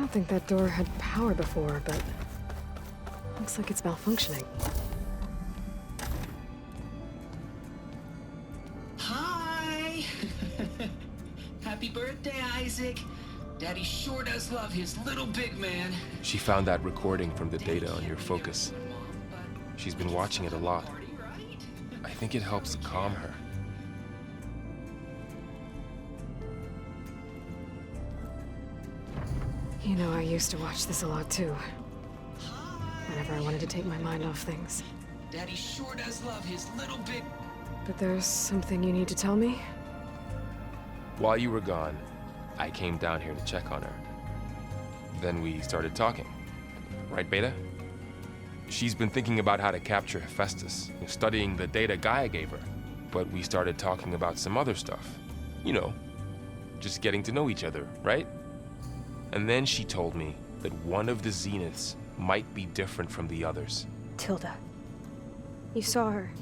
don't think that door had power before, but looks like it's malfunctioning. Hi! Happy birthday, Isaac. Daddy sure does love his little big man. She found that recording from the data on your focus. She's been watching it a lot. I think it helps calm her. You know, I used to watch this a lot too. Whenever I wanted to take my mind off things. Daddy sure does love his little big... But there's something you need to tell me? While you were gone, I came down here to check on her. Then we started talking. Right, Beta? She's been thinking about how to capture Hephaestus, studying the data Gaia gave her. But we started talking about some other stuff. You know, just getting to know each other, right? And then she told me that one of the Zeniths might be different from the others. Tilda. You saw her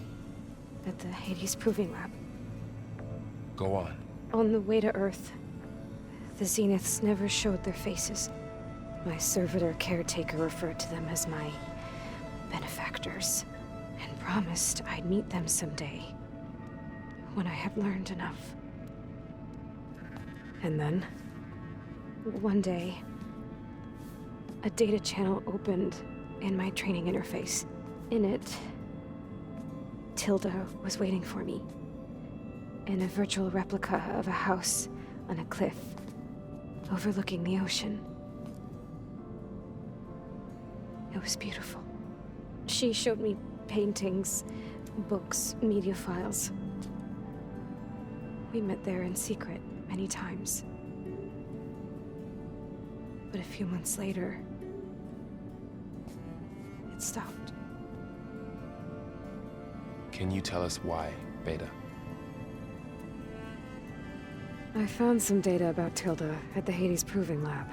at the Hades Proving Lab. Go on. On the way to Earth, the Zeniths never showed their faces. My servitor caretaker referred to them as my benefactors, and promised I'd meet them someday, when I had learned enough. And then, one day, a data channel opened in my training interface. In it, Tilda was waiting for me, in a virtual replica of a house on a cliff, overlooking the ocean. It was beautiful. She showed me paintings, books, media files. We met there in secret many times. But a few months later, it stopped. Can you tell us why, Beta? I found some data about Tilda at the Hades Proving Lab.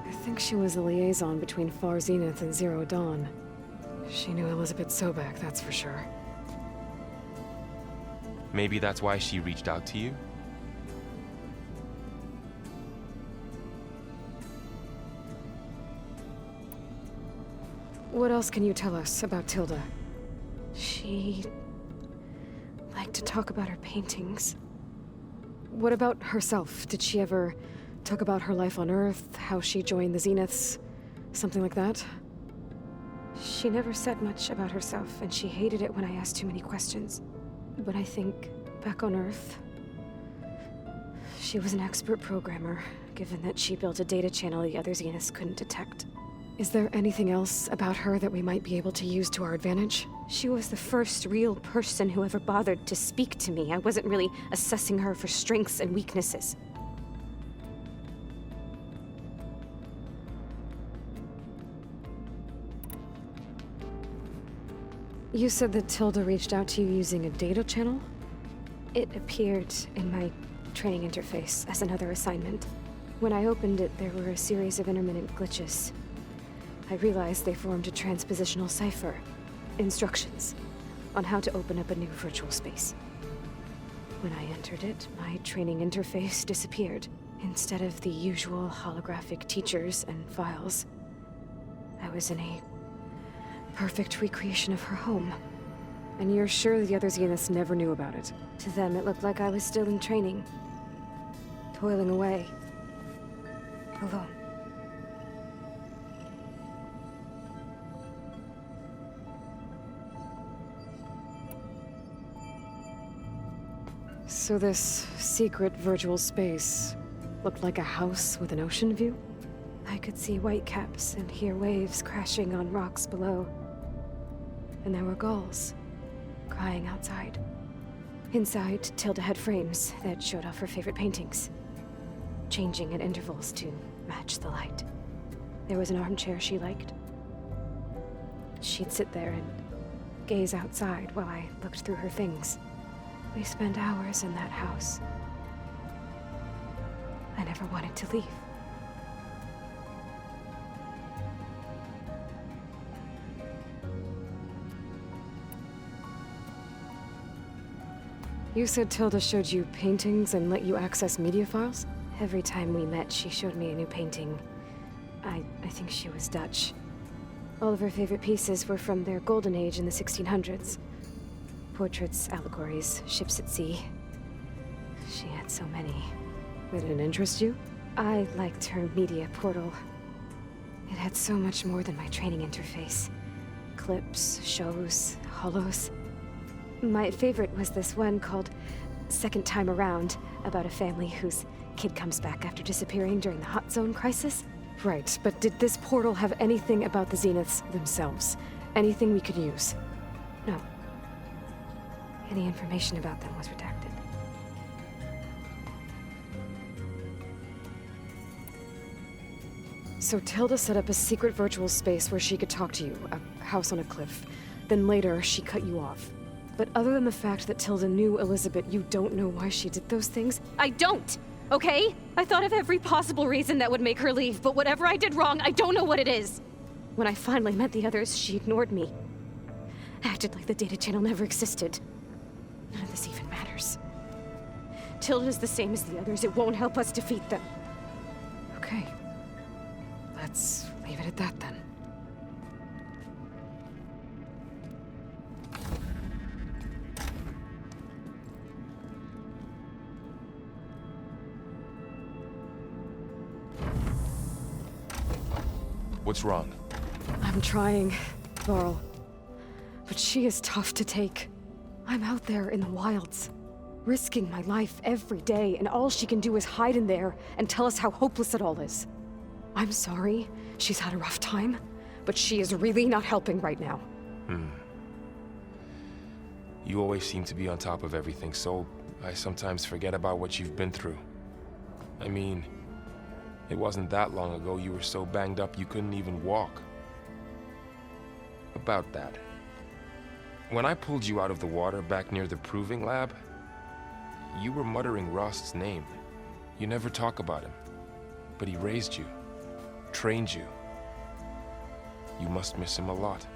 I think she was a liaison between Far Zenith and Zero Dawn. She knew Elizabeth Sobek, that's for sure. Maybe that's why she reached out to you? What else can you tell us about Tilda? She liked to talk about her paintings. What about herself? Did she ever talk about her life on Earth, how she joined the Zeniths, something like that? She never said much about herself, and she hated it when I asked too many questions. But I think, back on Earth, she was an expert programmer, given that she built a data channel the other Zeniths couldn't detect. Is there anything else about her that we might be able to use to our advantage? She was the first real person who ever bothered to speak to me. I wasn't really assessing her for strengths and weaknesses. You said that Tilda reached out to you using a data channel? It appeared in my training interface as another assignment. When I opened it, there were a series of intermittent glitches. I realized they formed a transpositional cipher. Instructions on how to open up a new virtual space. When I entered it, my training interface disappeared. Instead of the usual holographic teachers and files, I was in a perfect recreation of her home. And you're sure the other Zeniths never knew about it? To them, it looked like I was still in training. Toiling away. Alone. So this secret virtual space looked like a house with an ocean view? I could see whitecaps and hear waves crashing on rocks below. And there were gulls crying outside. Inside, Tilda had frames that showed off her favorite paintings, changing at intervals to match the light. There was an armchair she liked. She'd sit there and gaze outside while I looked through her things. We spent hours in that house. I never wanted to leave. You said Tilda showed you paintings and let you access media files? Every time we met, she showed me a new painting, I think she was Dutch. All of her favorite pieces were from their golden age in the 1600s. Portraits, allegories, ships at sea. She had so many. Did it interest you? I liked her media portal. It had so much more than my training interface. Clips, shows, holos. My favorite was this one called Second Time Around, about a family whose kid comes back after disappearing during the Hot Zone crisis. Right, but did this portal have anything about the Zeniths themselves? Anything we could use? No. Any information about them was redacted. So Tilda set up a secret virtual space where she could talk to you, a house on a cliff. Then later, she cut you off. But other than the fact that Tilda knew Elizabeth, you don't know why she did those things? I don't! Okay? I thought of every possible reason that would make her leave, but whatever I did wrong, I don't know what it is. When I finally met the others, she ignored me. Acted like the data channel never existed. None of this even matters. Tilda's the same as the others. It won't help us defeat them. Okay. Let's leave it at that then. What's wrong? I'm trying, Varl. But she is tough to take. I'm out there in the wilds, risking my life every day, and all she can do is hide in there and tell us how hopeless it all is. I'm sorry, she's had a rough time, but she is really not helping right now. You always seem to be on top of everything, so I sometimes forget about what you've been through. I mean, it wasn't that long ago you were so banged up you couldn't even walk. About that. When I pulled you out of the water back near the proving lab, you were muttering Rost's name. You never talk about him, but he raised you, trained you. You must miss him a lot.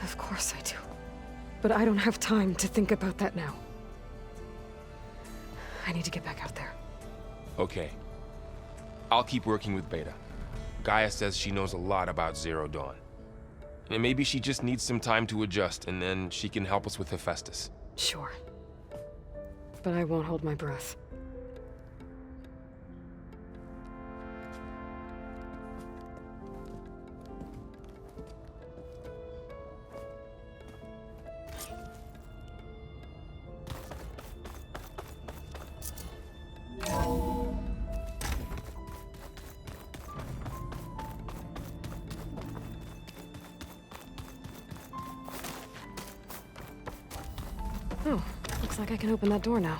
Of course I do. But I don't have time to think about that now. I need to get back out there. Okay. I'll keep working with Beta. Gaia says she knows a lot about Zero Dawn. And maybe she just needs some time to adjust, and then she can help us with Hephaestus. Sure. But I won't hold my breath. Oh, looks like I can open that door now.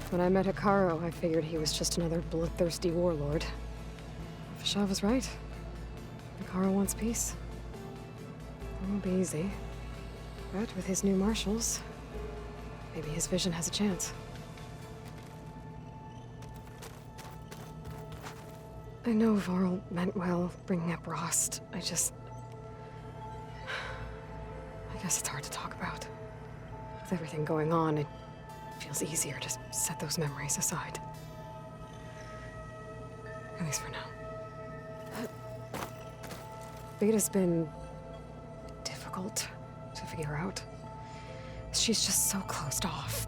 When I met Hikaru, I figured he was just another bloodthirsty warlord. Fashaw was right. Hikaru wants peace. It won't be easy. But with his new marshals, maybe his vision has a chance. I know Varl meant well, bringing up Rost. I guess it's hard to talk about. With everything going on, it feels easier to set those memories aside. At least for now. Beta's been difficult to figure out. She's just so closed off.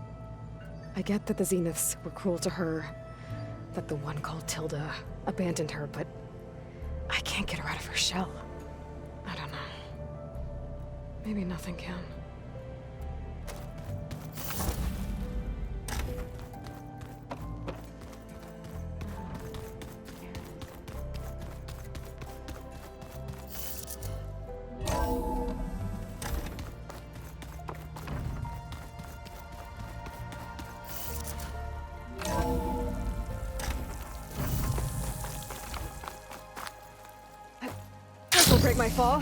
I get that the Zeniths were cruel to her, that the one called Tilda abandoned her, but I can't get her out of her shell. I don't know. Maybe nothing can. This'll break my fall.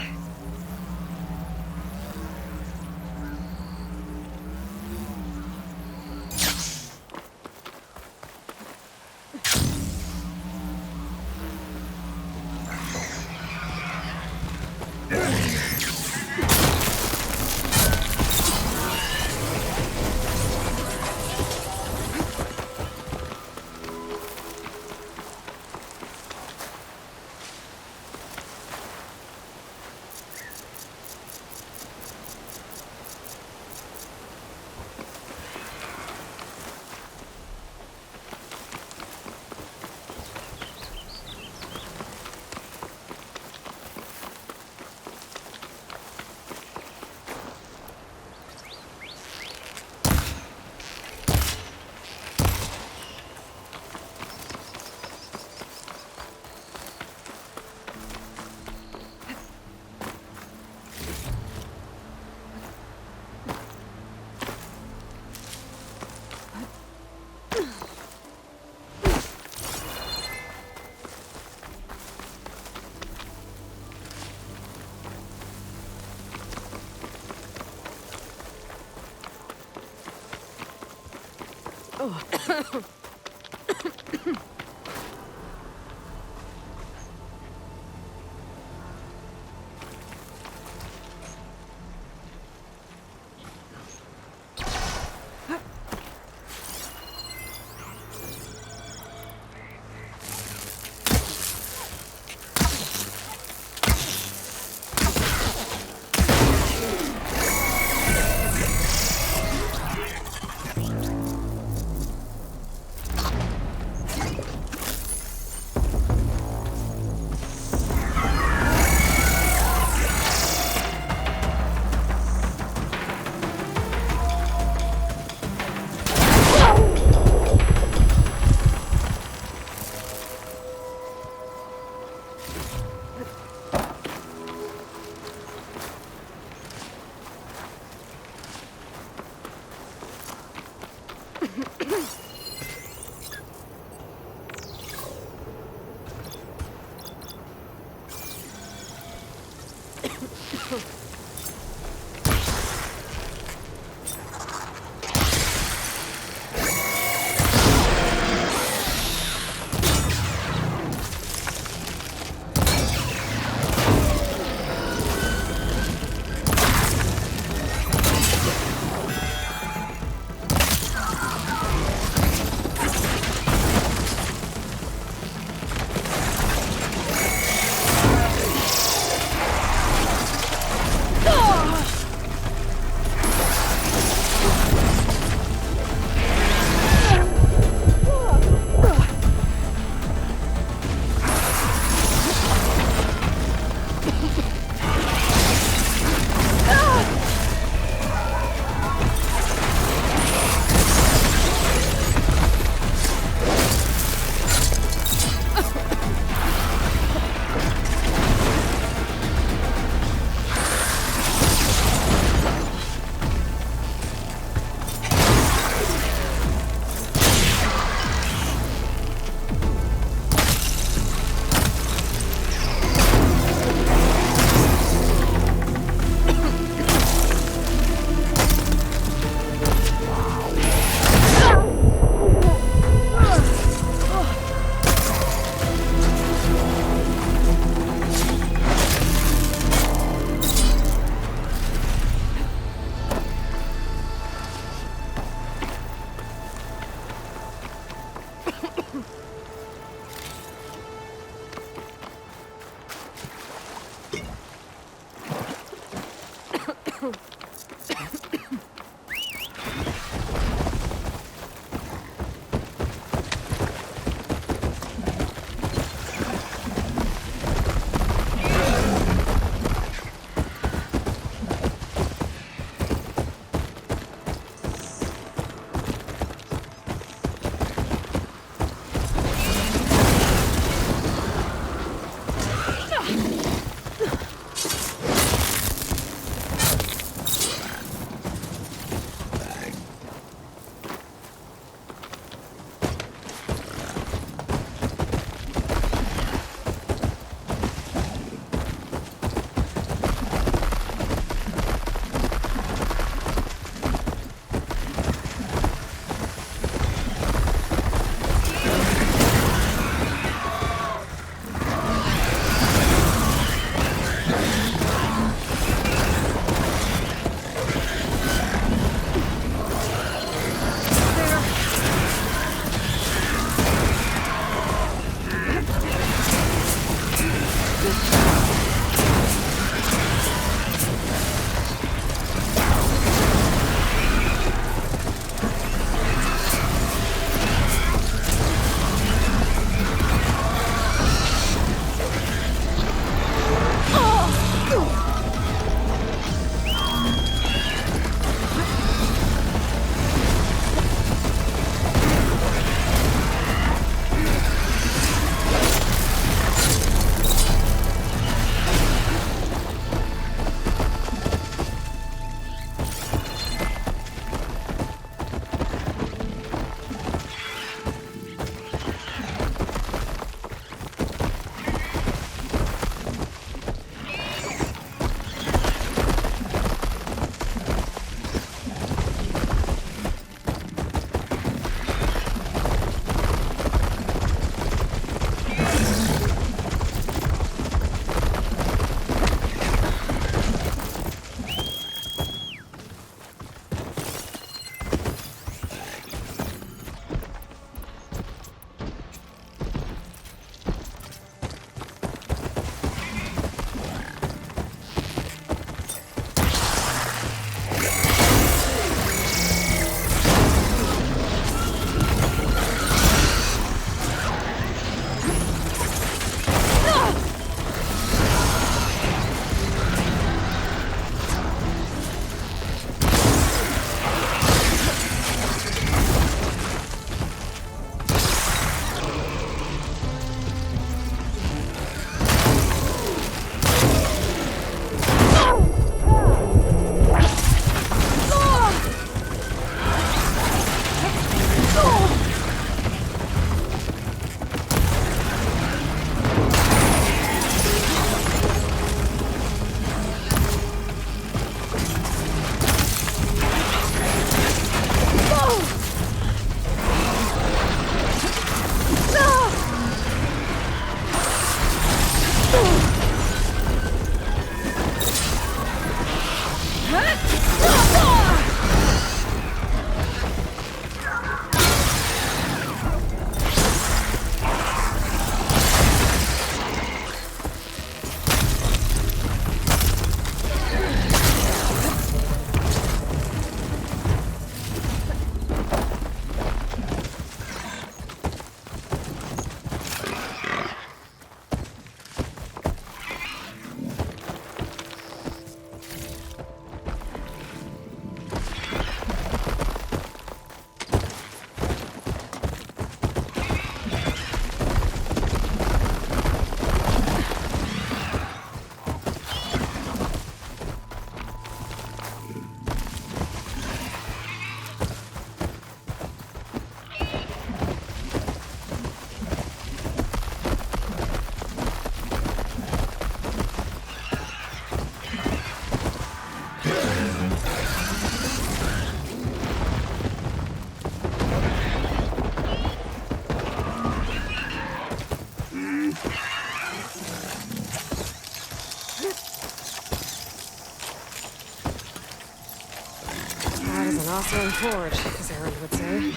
Rhinoceros Forge, as Aaron would say.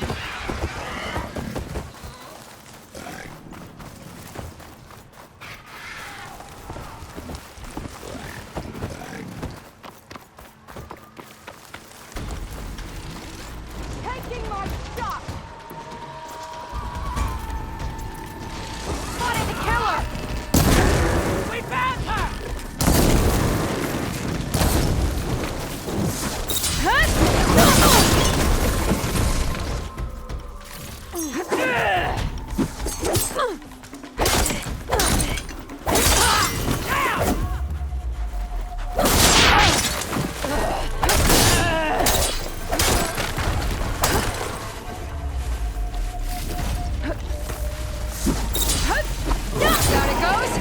Taking my shot! Spotted the killer! We found her! Down it goes!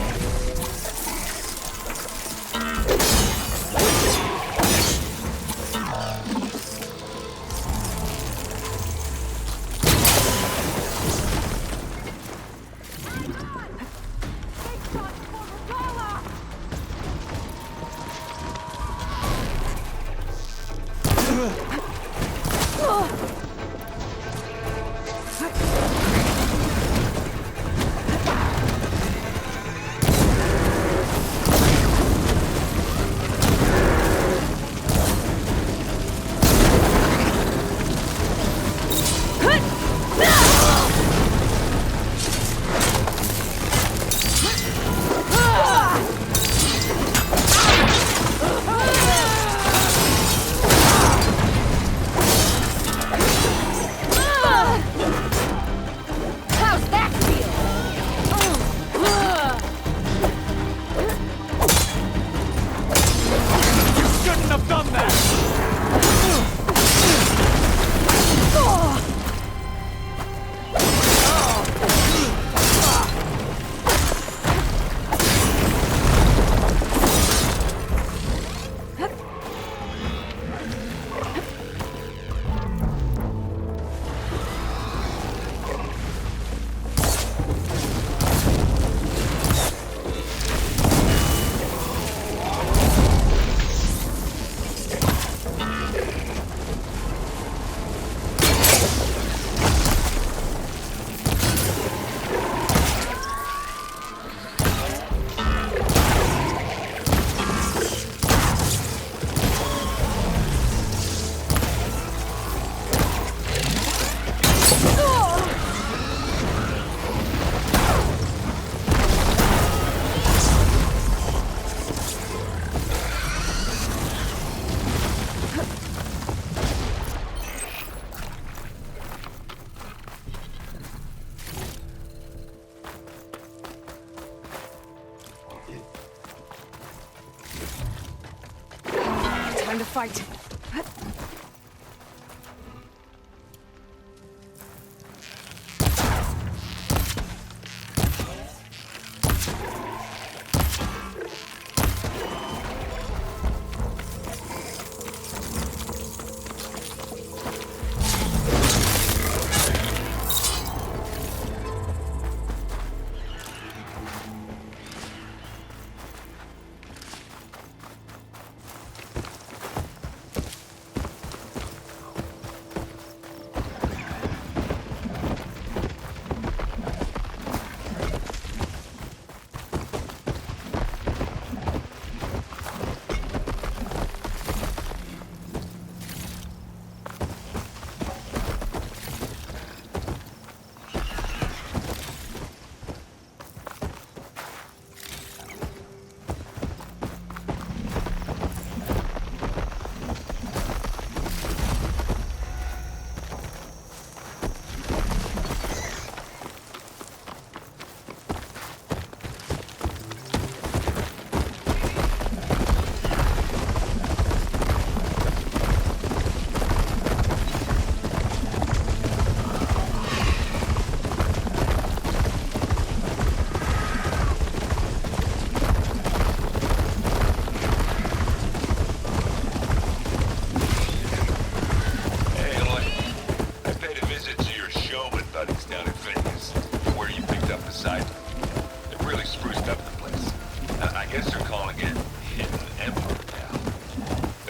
Time to fight.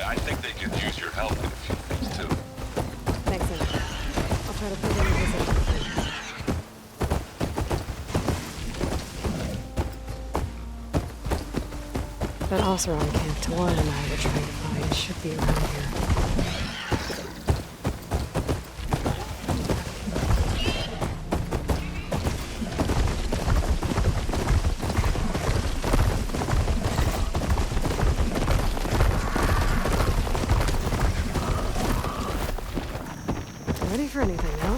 I think they could use your help in a few things too. try to put in a visit to the thing. That Oseron camp Talon and I were trying to find should be around here. Ready for anything now?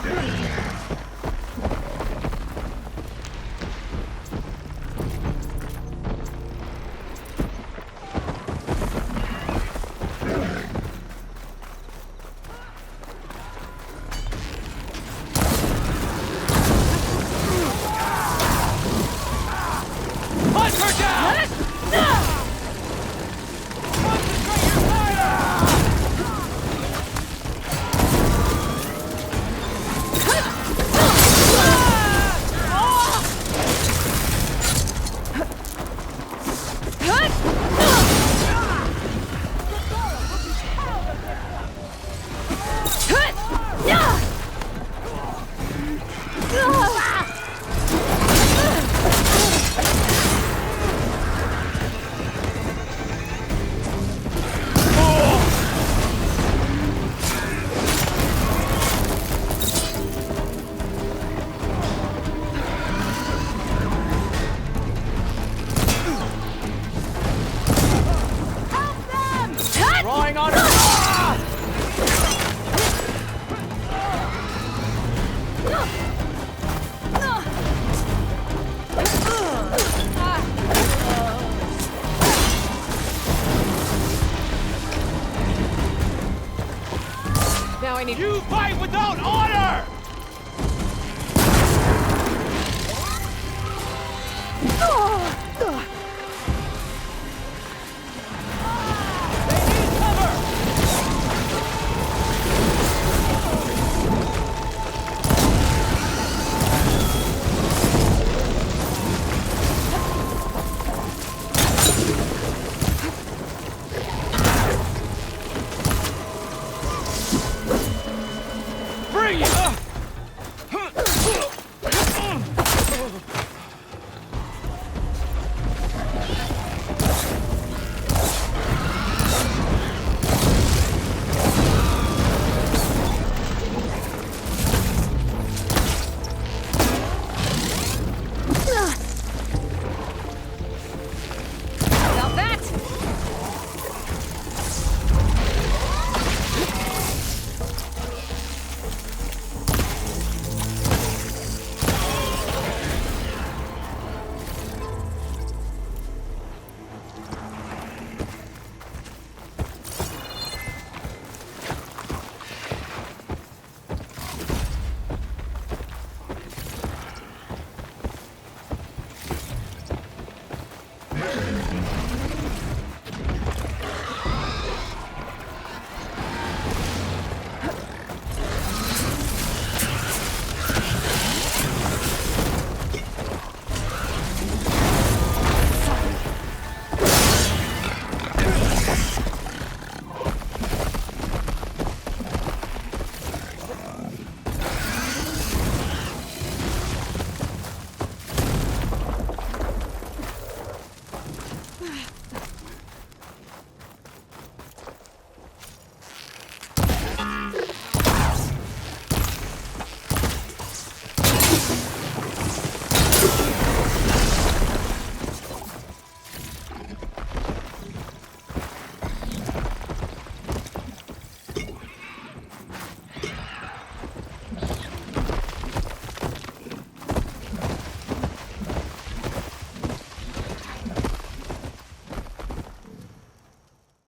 You fight without order!